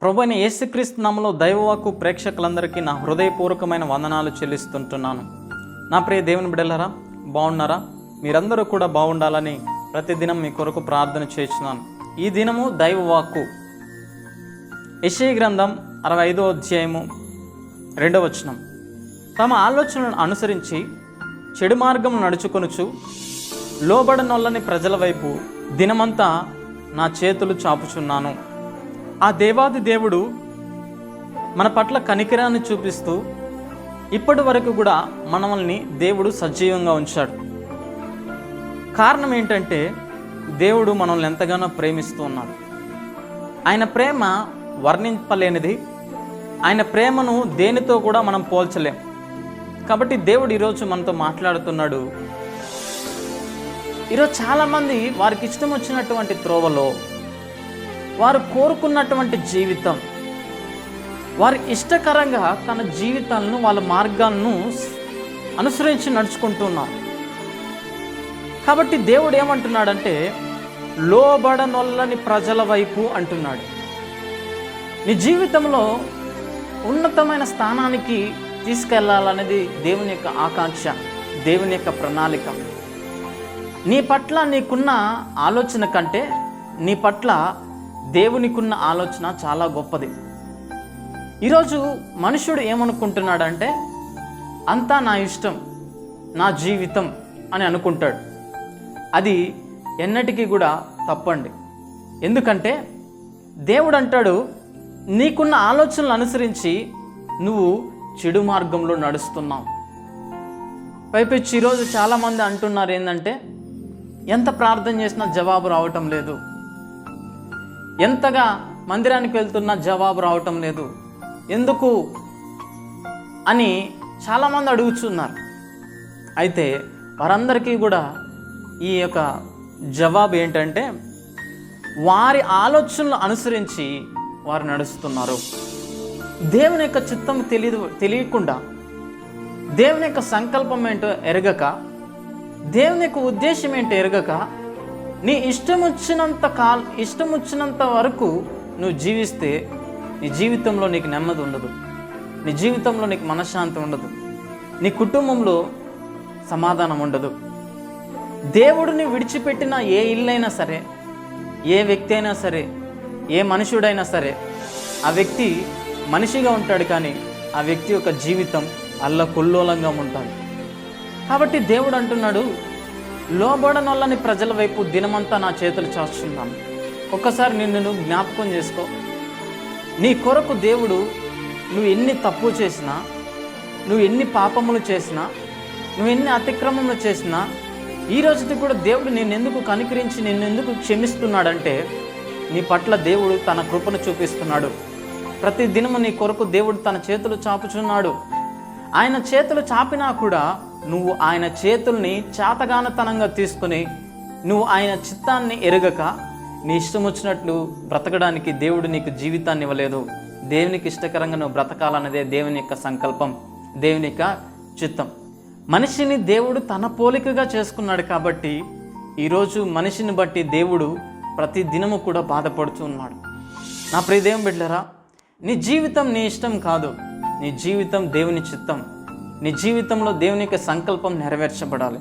ప్రభువైన యేసుక్రీస్తు నామములో దైవవాక్కు ప్రేక్షకులందరికీ నా హృదయపూర్వకమైన వందనాలు చెల్లిస్తుంటున్నాను. నా ప్రియ దేవుని బిడ్డలారా, బాగున్నారా? మీరందరూ కూడా బాగుండాలని ప్రతిదినం మీ కొరకు ప్రార్థన చేస్తున్నాను. ఈ దినము దైవవాక్కు యెషయా గ్రంథం 65వ అధ్యాయము 2వ వచనం. తమ ఆలోచనలను అనుసరించి చెడు మార్గం నడుచుకొనుచు లోబడనొల్లని ప్రజల వైపు దినమంతా నా చేతులు చాపుచున్నాను. ఆ దేవాది దేవుడు మన పట్ల కనికరాన్ని చూపిస్తూ ఇప్పటి వరకు కూడా మనల్ని దేవుడు సజీవంగా ఉంచాడు. కారణం ఏంటంటే దేవుడు మనల్ని ఎంతగానో ప్రేమిస్తూ ఉన్నాడు. ఆయన ప్రేమ వర్ణింపలేనిది. ఆయన ప్రేమను దేనితో కూడా మనం పోల్చలేం. కాబట్టి దేవుడు ఈరోజు మనతో మాట్లాడుతున్నాడు. ఈరోజు చాలామంది వారికి ఇష్టం వచ్చినటువంటి త్రోవలో, వారు కోరుకున్నటువంటి జీవితం, వారి ఇష్టకరంగా తన జీవితాలను, వాళ్ళ మార్గాలను అనుసరించి నడుచుకుంటున్నారు. కాబట్టి దేవుడు ఏమంటున్నాడంటే, లోబడనొల్లని ప్రజల వైపు అంటున్నాడు. నీ జీవితంలో ఉన్నతమైన స్థానానికి తీసుకెళ్లాలనేది దేవుని యొక్క ఆకాంక్ష, దేవుని యొక్క ప్రణాళిక. నీ పట్ల నీకున్న ఆలోచన కంటే నీ పట్ల దేవునికున్న ఆలోచన చాలా గొప్పది. ఈరోజు మనుషుడు ఏమనుకుంటున్నాడంటే, అంతా నా ఇష్టం, నా జీవితం అని అనుకుంటాడు. అది ఎన్నటికీ కూడా తప్పండి. ఎందుకంటే దేవుడు అంటాడు, నీకున్న ఆలోచనలు అనుసరించి నువ్వు చెడు మార్గంలో నడుస్తున్నావు. పైపెచ్చి ఈరోజు చాలామంది అంటున్నారు ఏంటంటే, ఎంత ప్రార్థన చేసినా జవాబు రావటం లేదు, ఎంతగా మందిరానికి వెళ్తున్నా జవాబు రావటం లేదు, ఎందుకు అని చాలామంది అడుగుతున్నారు. అయితే వారందరికీ కూడా ఈ యొక్క జవాబు ఏంటంటే, వారి ఆలోచనలు అనుసరించి వారు నడుస్తున్నారు. దేవుని యొక్క చిత్తం తెలియకుండా, దేవుని యొక్క సంకల్పం ఏంటో ఎరగక, దేవుని యొక్క ఉద్దేశం ఏంటో ఎరగక, నీ ఇష్టం వచ్చినంత వరకు నువ్వు జీవిస్తే నీ జీవితంలో నీకు నెమ్మది ఉండదు, నీ జీవితంలో నీకు మనశ్శాంతి ఉండదు, నీ కుటుంబంలో సమాధానం ఉండదు. దేవుడిని విడిచిపెట్టిన ఏ ఇల్లైనా సరే, ఏ వ్యక్తి అయినా సరే, ఏ మనుషుడైనా సరే, ఆ వ్యక్తి మనిషిగా ఉంటాడు, కానీ ఆ వ్యక్తి యొక్క జీవితం అల్లకొల్లోలంగా ఉంటుంది. కాబట్టి దేవుడు అంటున్నాడు, లోబడనొల్లని ప్రజల వైపు దినమంతా నా చేతులు చాచుచున్నాను. ఒక్కసారి నిన్ను జ్ఞాపకం చేసుకో. నీ కొరకు దేవుడు, నువ్వు ఎన్ని తప్పు చేసినా, నువ్వు ఎన్ని పాపములు చేసినా, నువ్వు ఎన్ని అతిక్రమములు చేసినా, ఈ రోజుకి కూడా దేవుడు నిన్నెందుకు కనికరించి నిన్నెందుకు క్షమిస్తున్నాడంటే, నీ పట్ల దేవుడు తన కృపను చూపిస్తున్నాడు. ప్రతి దినము నీ కొరకు దేవుడు తన చేతులు చాపుచున్నాడు. ఆయన చేతులు చాపినా కూడా నువ్వు ఆయన చేతుల్ని చాతగానతనంగా తీసుకుని, నువ్వు ఆయన చిత్తాన్ని ఎరగక నీ ఇష్టం వచ్చినట్లు బ్రతకడానికి దేవుడు నీకు జీవితాన్ని ఇవ్వలేదు. దేవునికి ఇష్టకరంగా నువ్వు బ్రతకాలన్నదే దేవుని యొక్క సంకల్పం, దేవుని యొక్క చిత్తం. మనిషిని దేవుడు తన పోలికగా చేసుకున్నాడు. కాబట్టి ఈరోజు మనిషిని బట్టి దేవుడు ప్రతి దినము కూడా బాధపడుతూ ఉన్నాడు. నా ప్రియ దేవుని బిడ్డలారా, నీ జీవితం నీ ఇష్టం కాదు, నీ జీవితం దేవుని చిత్తం. నీ జీవితంలో దేవుని యొక్క సంకల్పం నెరవేర్చబడాలి.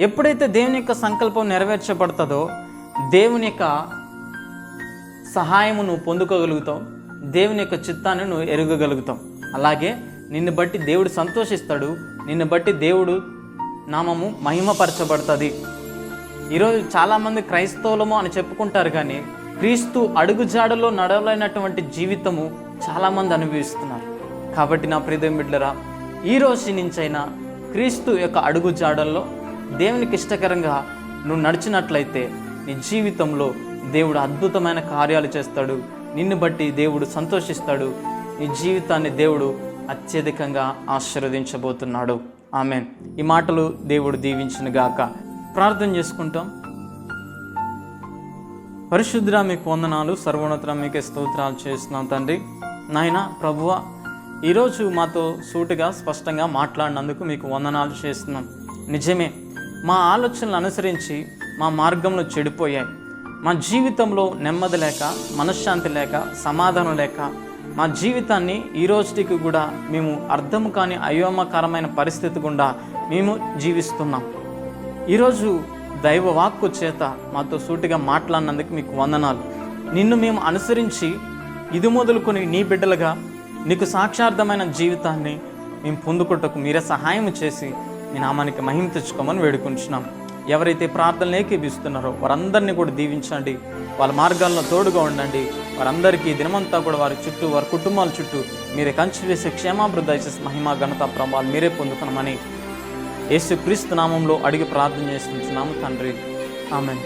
ఎప్పుడైతే దేవుని యొక్క సంకల్పం నెరవేర్చబడుతుందో దేవుని యొక్క సహాయము నువ్వు పొందుకోగలుగుతావు, దేవుని యొక్క చిత్తాన్ని నువ్వు ఎరగగలుగుతావు. అలాగే నిన్ను బట్టి దేవుడు సంతోషిస్తాడు, నిన్ను బట్టి దేవుడు నామము మహిమపరచబడుతుంది. ఈరోజు చాలామంది క్రైస్తవులము అని చెప్పుకుంటారు, కానీ క్రీస్తు అడుగుజాడలో నడవలేనటువంటి జీవితము చాలామంది అనుభవిస్తున్నారు. కాబట్టి నా ప్రియ బిడ్డలారా, ఈ రోజు నుంచైనా క్రీస్తు యొక్క అడుగు జాడల్లో దేవునికి ఇష్టకరంగా నువ్వు నడిచినట్లయితే నీ జీవితంలో దేవుడు అద్భుతమైన కార్యాలు చేస్తాడు. నిన్ను బట్టి దేవుడు సంతోషిస్తాడు. నీ జీవితాన్ని దేవుడు అత్యధికంగా ఆశీర్వదించబోతున్నాడు. ఆమేన్. ఈ మాటలు దేవుడు దీవించును గాక. ప్రార్థన చేసుకుంటాం. పరిశుద్ధుడా, మీకు వందనాలు, సర్వోన్నతుడా మీకే స్తోత్రాలు చేస్తున్నాం తండ్రి. నాయన ప్రభువా, ఈరోజు మాతో సూటిగా స్పష్టంగా మాట్లాడినందుకు మీకు వందనాలు చేస్తున్నాం. నిజమే, మా ఆలోచనలు అనుసరించి మా మార్గంలో చెడిపోయాయి. మా జీవితంలో నెమ్మది లేక, మనశ్శాంతి లేక, సమాధానం లేక మా జీవితాన్ని ఈ రోజుకి కూడా మేము అర్థం కాని అయోమకరమైన పరిస్థితి గుండా మేము జీవిస్తున్నాం. ఈరోజు దైవ వాక్కు చేత మాతో సూటిగా మాట్లాడినందుకు మీకు వందనాలు. నిన్ను మేము అనుసరించి ఇది మొదలుకొని నీ బిడ్డలుగా నీకు సాక్షార్థమైన జీవితాన్ని మేము పొందుకొట్టకు మీరే సహాయం చేసి మీ నామానికి మహిమ తెచ్చుకోమని వేడుకుంటున్నాం. ఎవరైతే ప్రార్థనలు ఏకీభిస్తున్నారో వారందరినీ కూడా దీవించండి, వాళ్ళ మార్గాల్లో తోడుగా ఉండండి. వారందరికీ దినమంతా కూడా వారి చుట్టూ, వారి కుటుంబాల చుట్టూ మీరే కంచి వేసే క్షేమాభివృద్ధి దయచేసి మహిమ ఘనత ప్రభావాలు మీరే పొందుకున్నామని యేసుక్రీస్తు నామంలో అడిగి ప్రార్థన చేస్తున్నాము తండ్రి. ఆమేన్.